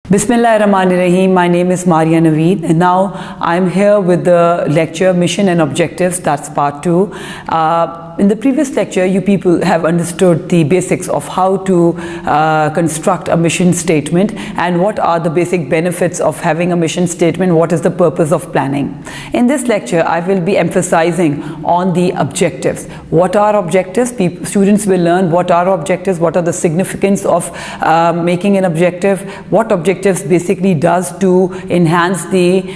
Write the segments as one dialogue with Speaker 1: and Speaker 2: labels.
Speaker 1: Bismillahirrahmanirrahim. My name is Naveed, and now I'm here with the lecture Mission and Objectives. That's part 2. In the previous lecture, you people have understood the basics of how to construct a mission statement and what are the basic benefits of having a mission statement, what is the purpose of planning. In this lecture, I will be emphasizing on the objectives. What are objectives? Students will learn what are objectives, what are the significance of making an objective, what objectives basically does to enhance the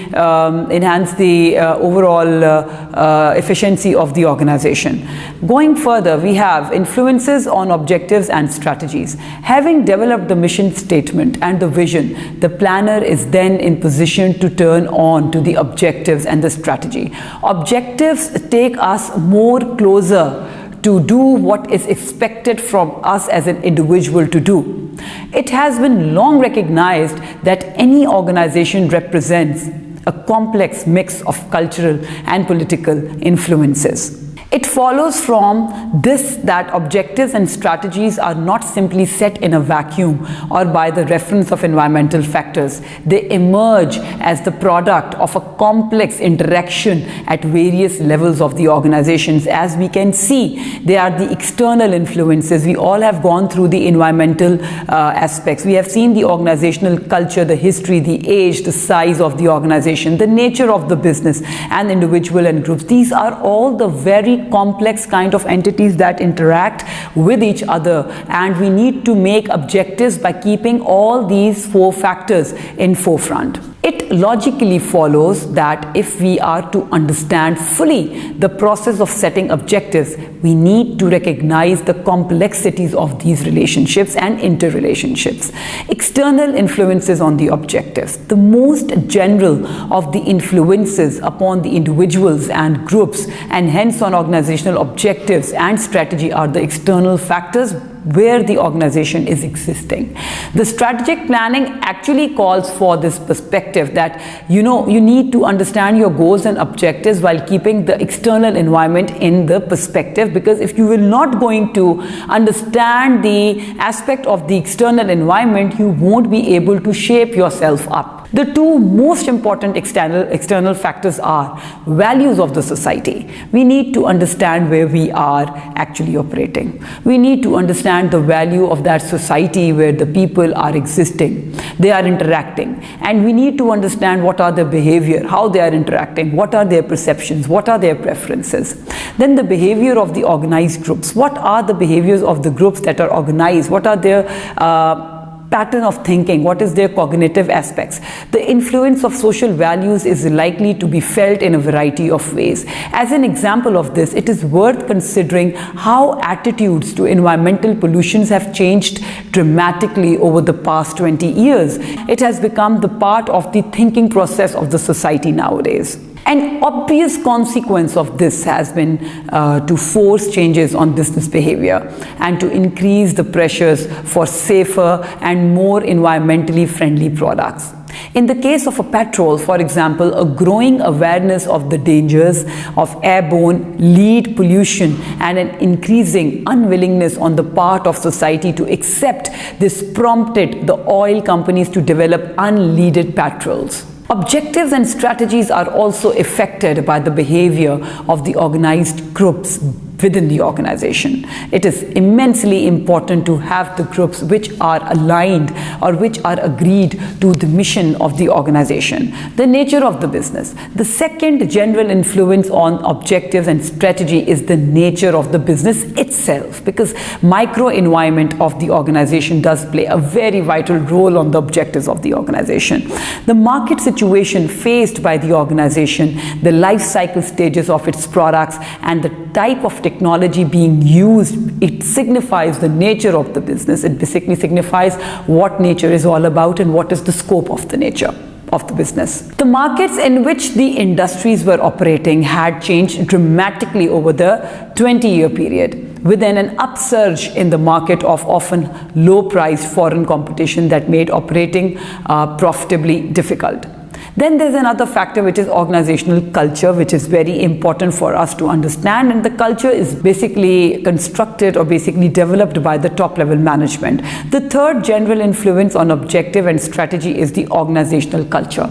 Speaker 1: overall efficiency of the organization. Going further, we have influences on objectives and strategies. Having developed the mission statement and the vision, the planner is then in position to turn on to the objectives and the strategy. Objectives take us more closer to do what is expected from us as an individual to do. It has been long recognized that any organization represents a complex mix of cultural and political influences. It follows from this that objectives and strategies are not simply set in a vacuum or by the reference of environmental factors. They emerge as the product of a complex interaction at various levels of the organizations. As we can see, they are the external influences. We all have gone through the environmental aspects. We have seen the organizational culture, the history, the age, the size of the organization, the nature of the business and individual and groups. These are all the very complex kind of entities that interact with each other, and we need to make objectives by keeping all these four factors in forefront. It logically follows that if we are to understand fully the process of setting objectives, we need to recognize the complexities of these relationships and interrelationships. External influences on the objectives. The most general of the influences upon the individuals and groups, and hence on organizational objectives and strategy, are the external factors where the organization is existing. The strategic planning actually calls for this perspective that you need to understand your goals and objectives while keeping the external environment in the perspective, because if you will not going to understand the aspect of the external environment, you won't be able to shape yourself up. The two most important external factors are values of the society. We need to understand where we are actually operating. We need to understand the value of that society where the people are existing, they are interacting, and we need to understand what are their behavior, how they are interacting, what are their perceptions, what are their preferences. Then the behavior of the organized groups. What are the behaviors of the groups that are organized? What are their pattern of thinking, what is their cognitive aspects. The influence of social values is likely to be felt in a variety of ways. As an example of this, it is worth considering how attitudes to environmental pollutions have changed dramatically over the past 20 years. It has become the part of the thinking process of the society nowadays. An obvious consequence of this has been to force changes on business behavior and to increase the pressures for safer and more environmentally friendly products. In the case of a petrol, for example, a growing awareness of the dangers of airborne lead pollution and an increasing unwillingness on the part of society to accept this prompted the oil companies to develop unleaded petrols. Objectives and strategies are also affected by the behavior of the organized groups within the organization. It is immensely important to have the groups which are aligned or which are agreed to the mission of the organization, the nature of the business. The second general influence on objectives and strategy is the nature of the business itself, because microenvironment of the organization does play a very vital role on the objectives of the organization. The market situation faced by the organization, the life cycle stages of its products, and the type of technology being used, it signifies the nature of the business. It basically signifies what nature is all about and what is the scope of the nature of the business. The markets in which the industries were operating had changed dramatically over the 20-year period, within an upsurge in the market of often low-priced foreign competition that made operating profitably difficult. Then there's another factor, which is organizational culture, which is very important for us to understand. And the culture is basically constructed or basically developed by the top level management. The third general influence on objective and strategy is the organizational culture.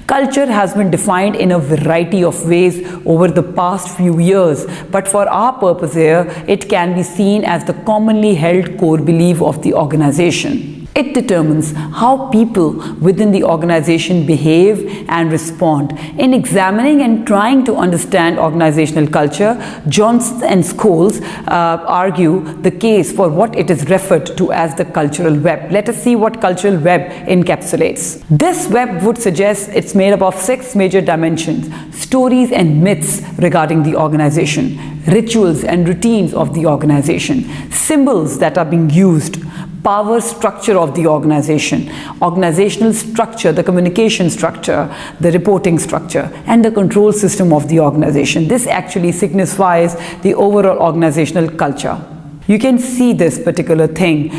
Speaker 1: Culture has been defined in a variety of ways over the past few years, but for our purpose here, it can be seen as the commonly held core belief of the organization. It determines how people within the organization behave and respond. In examining and trying to understand organizational culture, Johnson and Scholes argue the case for what it is referred to as the cultural web. Let us see what cultural web encapsulates. This web would suggest it's made up of 6 major dimensions: stories and myths regarding the organization, rituals and routines of the organization, symbols that are being used, power structure of the organization, organizational structure, the communication structure, the reporting structure, and the control system of the organization. This actually signifies the overall organizational culture. You can see this particular thing.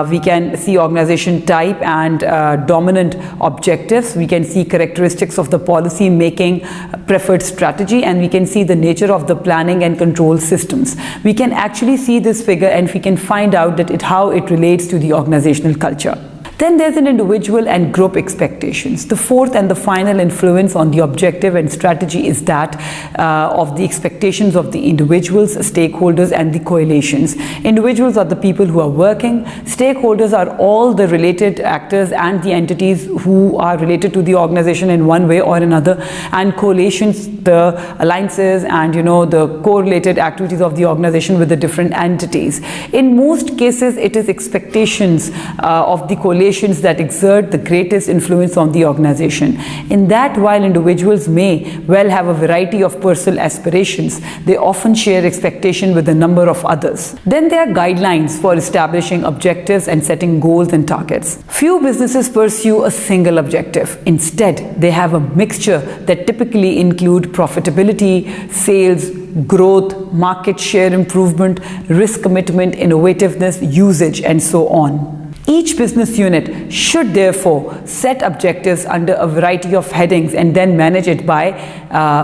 Speaker 1: We can see organization type and dominant objectives. We can see characteristics of the policy making preferred strategy, and we can see the nature of the planning and control systems. We can actually see this figure and we can find out that how it relates to the organizational culture. Then there's an individual and group expectations. The fourth and the final influence on the objective and strategy is that of the expectations of the individuals, stakeholders, and the coalitions. Individuals are the people who are working. Stakeholders are all the related actors and the entities who are related to the organization in one way or another. And coalitions, the alliances and the correlated activities of the organization with the different entities. In most cases, it is expectations of the coalition that exert the greatest influence on the organization. In that, while individuals may well have a variety of personal aspirations, they often share expectation with a number of others. Then there are guidelines for establishing objectives and setting goals and targets. Few businesses pursue a single objective. Instead, they have a mixture that typically include profitability, sales, growth, market share improvement, risk commitment, innovativeness, usage, and so on. Each business unit should therefore set objectives under a variety of headings and then manage it by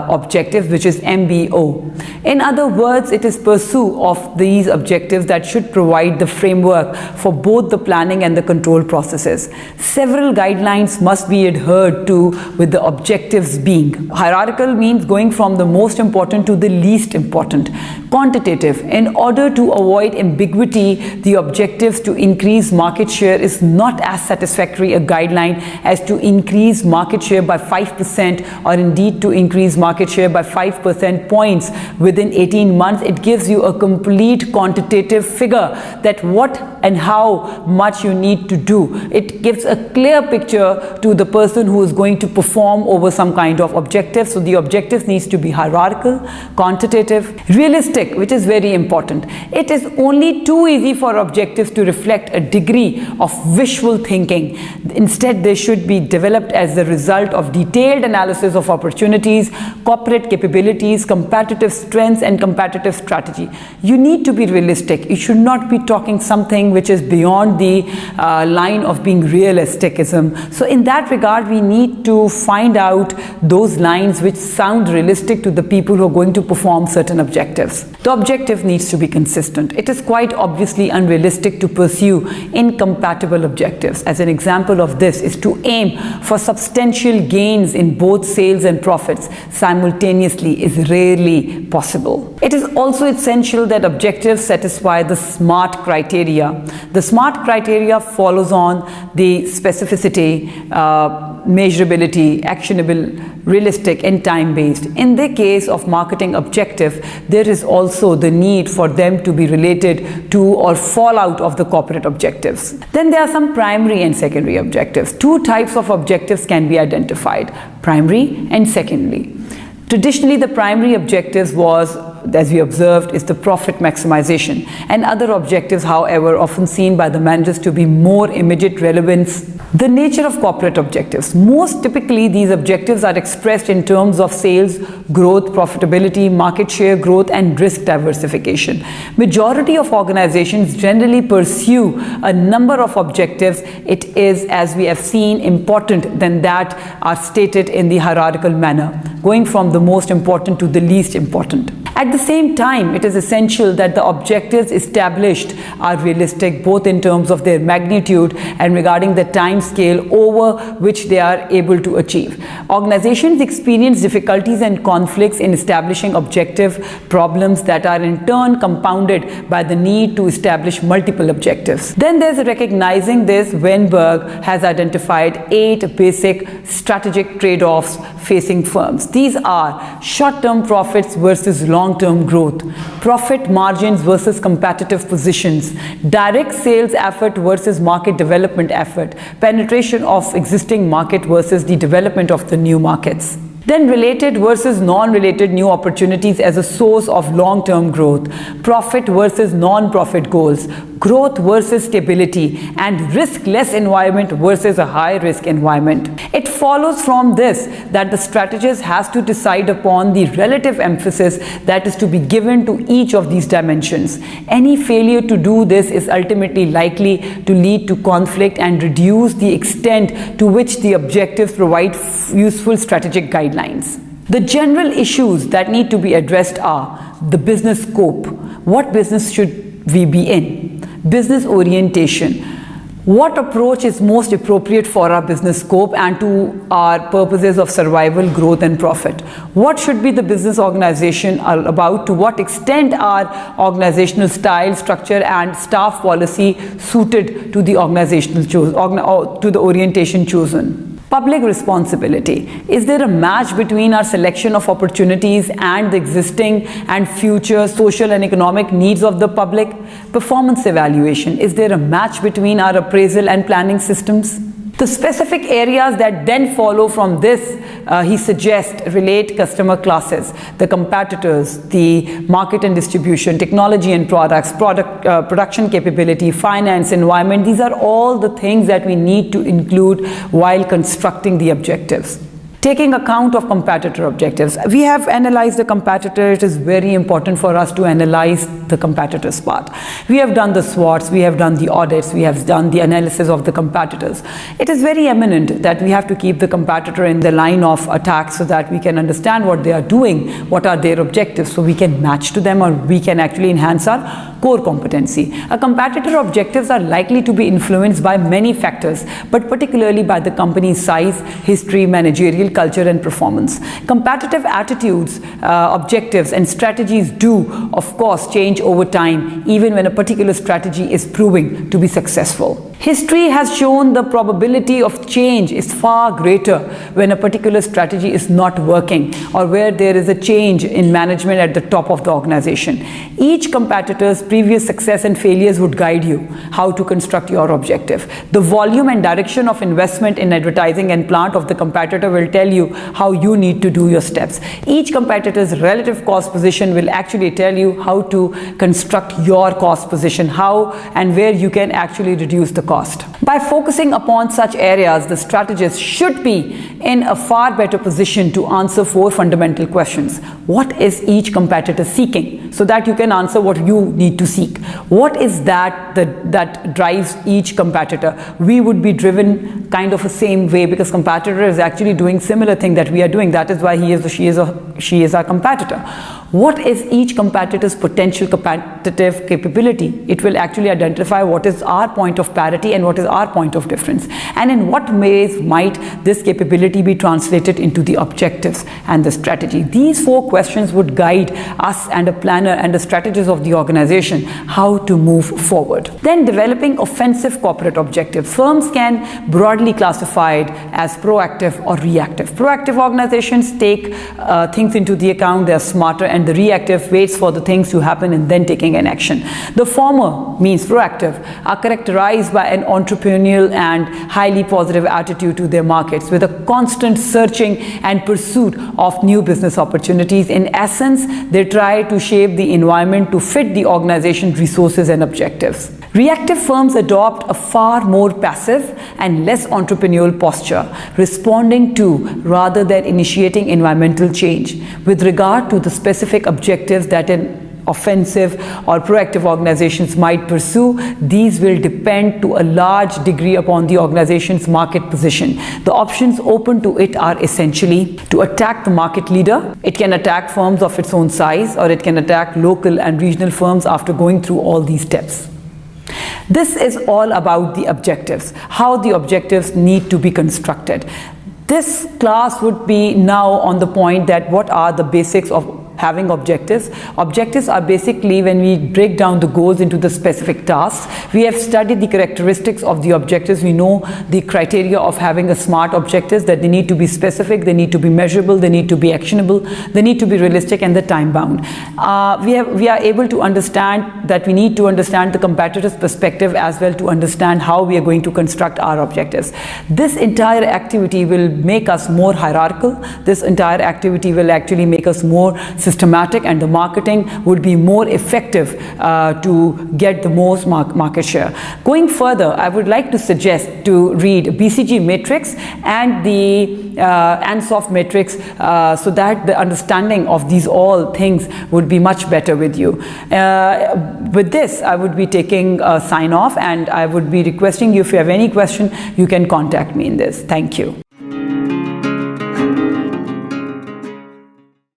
Speaker 1: objectives, which is MBO. In other words, it is pursuit of these objectives that should provide the framework for both the planning and the control processes. Several guidelines must be adhered to, with the objectives being hierarchical, means going from the most important to the least important. Quantitative, in order to avoid ambiguity, the objectives to increase market share is not as satisfactory a guideline as to increase market share by 5% or indeed to increase market share by 5% points within 18 months. It gives you a complete quantitative figure that what and how much you need to do. It gives a clear picture to the person who is going to perform over some kind of objective. So the objective needs to be hierarchical, quantitative, realistic, which is very important. It is only too easy for objectives to reflect a degree of wishful thinking. Instead, they should be developed as the result of detailed analysis of opportunities, corporate capabilities, competitive strengths, and competitive strategy. You need to be realistic. You should not be talking something which is beyond the line of being realisticism. So in that regard, we need to find out those lines which sound realistic to the people who are going to perform certain objectives. The objective needs to be consistent. It is quite obviously unrealistic to pursue incompatible objectives. As an example of this is to aim for substantial gains in both sales and profits simultaneously is rarely possible. It is also essential that objectives satisfy the SMART criteria. The SMART criteria follows on the specificity, measurability, actionable, realistic, and time-based. In the case of marketing objective, there is also the need for them to be related to or fall out of the corporate objectives. Then there are some primary and secondary objectives. Two types of objectives can be identified: primary and secondary. Traditionally, the primary objectives was as we observed, is the profit maximization, and other objectives, however, often seen by the managers to be more immediate relevance. The nature of corporate objectives. Most typically, these objectives are expressed in terms of sales, growth, profitability, market share growth, and risk diversification. Majority of organizations generally pursue a number of objectives. It is, as we have seen, important than that are stated in the hierarchical manner, going from the most important to the least important. At the same time, it is essential that the objectives established are realistic, both in terms of their magnitude and regarding the time scale over which they are able to achieve. Organizations experience difficulties and conflicts in establishing objective problems that are in turn compounded by the need to establish multiple objectives. Then there's recognizing this. Weinberg has identified 8 basic strategic trade-offs facing firms. These are short-term profits versus long-term growth, profit margins versus competitive positions, direct sales effort versus market development effort, penetration of existing market versus the development of the new markets. Then related versus non-related new opportunities as a source of long-term growth, profit versus non-profit goals, growth versus stability, and risk-less environment versus a high-risk environment. It follows from this that the strategist has to decide upon the relative emphasis that is to be given to each of these dimensions. Any failure to do this is ultimately likely to lead to conflict and reduce the extent to which the objectives provide useful strategic guidelines. The general issues that need to be addressed are the business scope. What business should we be in? Business orientation. What approach is most appropriate for our business scope and to our purposes of survival, growth, and profit? What should be the business organization about? To what extent are organizational style, structure, and staff policy suited to the organizational to the orientation chosen? Public responsibility. Is there a match between our selection of opportunities and the existing and future social and economic needs of the public? Performance evaluation. Is there a match between our appraisal and planning systems? The specific areas that then follow from this, he suggests, relate customer classes, the competitors, the market and distribution, technology and products, production capability, finance, environment. These are all the things that we need to include while constructing the objectives. Taking account of competitor objectives. We have analyzed the competitor. It is very important for us to analyze the competitor's part. We have done the SWOTs, we have done the audits, we have done the analysis of the competitors. It is very eminent that we have to keep the competitor in the line of attack so that we can understand what they are doing, what are their objectives, so we can match to them or we can actually enhance our core competency. A competitor objectives are likely to be influenced by many factors, but particularly by the company's size, history, managerial culture, and performance. Competitive attitudes, objectives, and strategies do, of course, change over time, even when a particular strategy is proving to be successful. History has shown the probability of change is far greater when a particular strategy is not working or where there is a change in management at the top of the organization. Each competitor's previous success and failures would guide you how to construct your objective. The volume and direction of investment in advertising and plant of the competitor will tell you how you need to do your steps. Each competitor's relative cost position will actually tell you how to construct your cost position, how and where you can actually reduce the cost. By focusing upon such areas, the strategist should be in a far better position to answer 4 fundamental questions. What is each competitor seeking? So that you can answer what you need to seek. What is that drives each competitor? We would be driven kind of the same way because competitor is actually doing similar thing that we are doing. That is why she is our competitor. What is each competitor's potential competitive capability? It will actually identify what is our point of parity and what is our point of difference, and in what ways might this capability be translated into the objectives and the strategy. These 4 questions would guide us and a planner and the strategist of the organization how to move forward. Then developing offensive corporate objectives. Firms can broadly classified as proactive or reactive. proactive. Proactive organizations take things into the account, they are smarter, and the reactive waits for the things to happen and then taking an action. The former, means proactive, are characterized by an entrepreneurial and highly positive attitude to their markets, with a constant searching and pursuit of new business opportunities. In essence, they try to shape the environment to fit the organization's resources and objectives. Reactive firms adopt a far more passive and less entrepreneurial posture, responding to rather than initiating environmental change. With regard to the specific objectives that an offensive or proactive organizations might pursue, these will depend to a large degree upon the organization's market position. The options open to it are essentially to attack the market leader. It can attack firms of its own size, or it can attack local and regional firms after going through all these steps. This is all about the objectives, how the objectives need to be constructed. This class would be now on the point that what are the basics of having objectives. Objectives are basically when we break down the goals into the specific tasks. We have studied the characteristics of the objectives. We know the criteria of having a SMART objectives, that they need to be specific, they need to be measurable, they need to be actionable, they need to be realistic, and the time bound. We are able to understand that we need to understand the competitor's perspective as well to understand how we are going to construct our objectives. This entire activity will make us more hierarchical. This entire activity will actually make us more systematic, and the marketing would be more effective to get the most market share. Going further, I would like to suggest to read BCG matrix and the ANSOF matrix so that the understanding of these all things would be much better with you. With this, I would be taking a sign off, and I would be requesting you, if you have any question, you can contact me in this. Thank you.